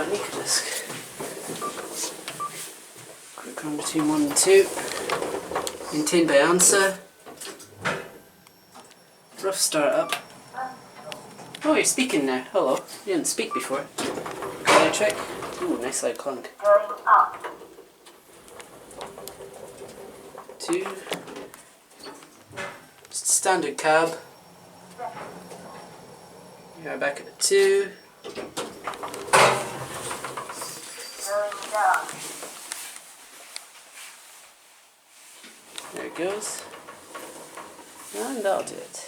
an EcoDisc. Quick run between 1 and 2. Maintained by ANSA. Rough start up. Oh, you're speaking now. Hello. You didn't speak before. Electric. Ooh, nice loud clunk. Going up. 2. Just standard cab. You're back at 2. Going down. There it goes. And that'll do it.